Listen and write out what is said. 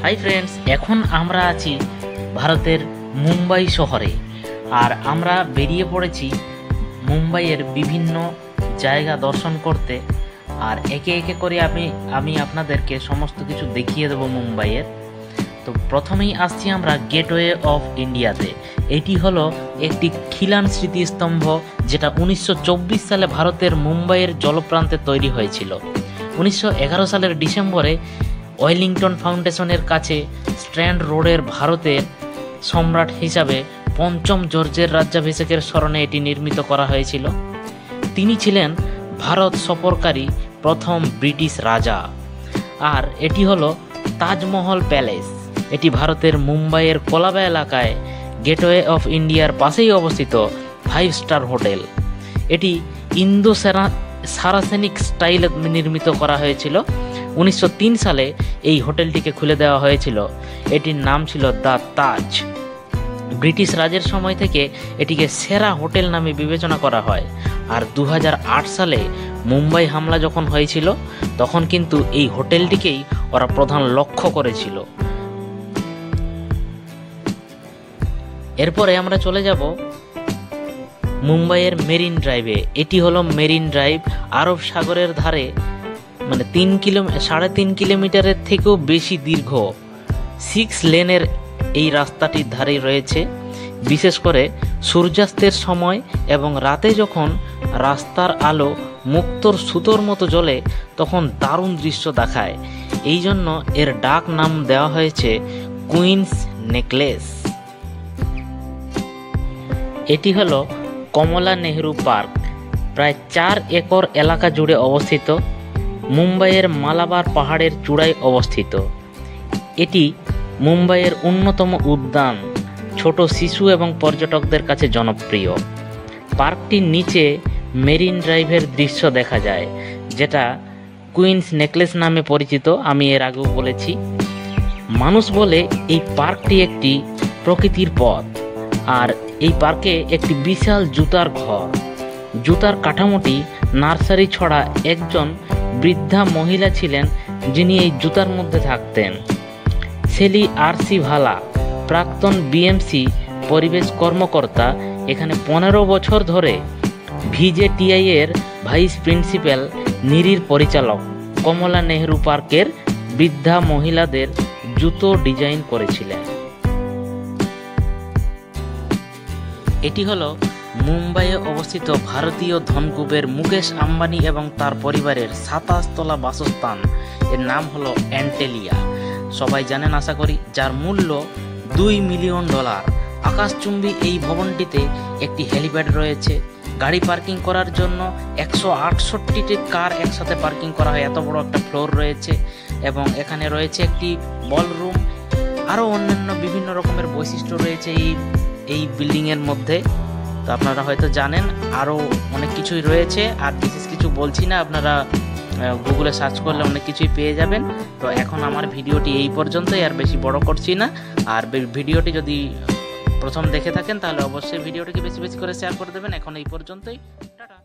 Hi friends, এখন আমরা আছি ভারতের মুম্বাই শহরে। আর আমরা বেরিয়ে পড়েছি মুম্বাইয়ের বিভিন্ন জায়গা দর্শন করতে। আর একে একে করে আমি আপনাদেরকে সমস্ত কিছু দেখিয়ে দেবো মুম্বাইয়ের। তো প্রথমেই আসছি আমরা গেটওয়ে অফ ইন্ডিয়াতে। এটি হলো একটি খিলান স্মৃতিস্তম্ভ, যেটা 1924 সালে ভারতের মুম্বাইয়ের জলপ্রান্তে তৈরি হয়েছিল। 1911 সালের ডিসেম্বরে ওয়েলিংটন ফাউন্ডেশনের কাছে স্ট্র্যান্ড রোডের ভারতের সম্রাট হিসাবে পঞ্চম জর্জের রাজ্যাভিষেকের স্মরণে এটি নির্মিত করা হয়েছিল। তিনি ছিলেন ভারত সফরকারী প্রথম ব্রিটিশ রাজা। আর এটি হলো তাজমহল প্যালেস। এটি ভারতের মুম্বাইয়ের কোলাবা এলাকায় গেটওয়ে অফ ইন্ডিয়ার পাশেই অবস্থিত 5 স্টার হোটেল। এটি ইন্দো সারাসেনিক স্টাইলে নির্মিত করা হয়েছিল। 1903 সালে এই হোটেলটিকে খুলে দেওয়া হয়েছিল। এটির নাম ছিল দ্য তাজ। ব্রিটিশ রাজের সময় থেকে এটিকে সেরা হোটেল নামে বিবেচনা করা হয়। আর 2008 সালে মুম্বাই হামলা যখন হয়েছিল, তখন কিন্তু এই হোটেলটিকেই ওরা প্রধান লক্ষ্য করেছিল। এরপরে আমরা চলে যাব মুম্বাইয়ের মেরিন ড্রাইভে। এটি হলো মেরিন ড্রাইভ, আরব সাগরের ধারে, মানে 3.5 কিলোমিটারের থেকেও বেশি দীর্ঘ 6 লেনের এই রাস্তাটির ধারে রয়েছে। বিশেষ করে সূর্যাস্তের সময় এবং রাতে যখন রাস্তার আলো মুক্তোর সুতোর মতো জ্বলে, তখন দারুণ দৃশ্য দেখায়। এই জন্য এর ডাক নাম দেওয়া হয়েছে কুইন্স নেকলেস। এটি হলো কমলা নেহরু পার্ক, প্রায় 4 একর এলাকা জুড়ে অবস্থিত। মুম্বাইয়ের মালাবার পাহাড়ের চূড়ায় অবস্থিত। এটি মুম্বাইয়ের অন্যতম উদ্যান, ছোট শিশু এবং পর্যটকদের কাছে জনপ্রিয়। পার্কটির নিচে মেরিন ড্রাইভের দৃশ্য দেখা যায়, যেটা কুইন্স নেকলেস নামে পরিচিত। আমি এর আগেও বলেছি। মানুষ বলে এই পার্কটি একটি প্রকৃতির পথ। আর এই পার্কে একটি বিশাল জুতার ঘর, জুতার কাঠামোটি নার্সারি ছড়া একজন বৃদ্ধা মহিলা ছিলেন, যিনি এই জুতার মধ্যে থাকতেন। সেলি আর.সি. ভালা, প্রাক্তন বিএমসি পরিবেশ কর্মকর্তা, এখানে 15 বছর ধরে ভিজেটিআই এর ভাইস প্রিন্সিপাল নিরির পরিচালক কমলা নেহরু পার্কের বৃদ্ধা মহিলাদের জুতো ডিজাইন করেছিলেন। এটি হলো মুম্বাইয়ে অবস্থিত ভারতীয় ধনকুবের মুকেশ আম্বানি এবং তার পরিবারের 27 তলা বাসস্থান। এর নাম হলো অ্যান্টেলিয়া, সবাই জানেন আশা করি, যার মূল্য $2 মিলিয়ন। আকাশচুম্বী এই ভবনটিতে একটি হেলিপ্যাড রয়েছে। গাড়ি পার্কিং করার জন্য 168টি কার একসাথে পার্কিং করা হয়, এত বড় একটা ফ্লোর রয়েছে। এবং এখানে রয়েছে একটি বলরুম। আরও অন্যান্য বিভিন্ন রকমের বৈশিষ্ট্য রয়েছে এই বিল্ডিংয়ের মধ্যে। তো আপনারা হয়তো জানেন, আরও অনেক কিছুই রয়েছে। আর বিশেষ কিছু বলছি না, আপনারা গুগলে সার্চ করলে অনেক কিছুই পেয়ে যাবেন। তো এখন আমার ভিডিওটি এই পর্যন্তই, আর বেশি বড় করছি না। আর ভিডিওটি যদি প্রথম দেখে থাকেন, তাহলে অবশ্যই ভিডিওটিকে বেশি বেশি করে শেয়ার করে দেবেন। এখন এই পর্যন্তই, টাটা।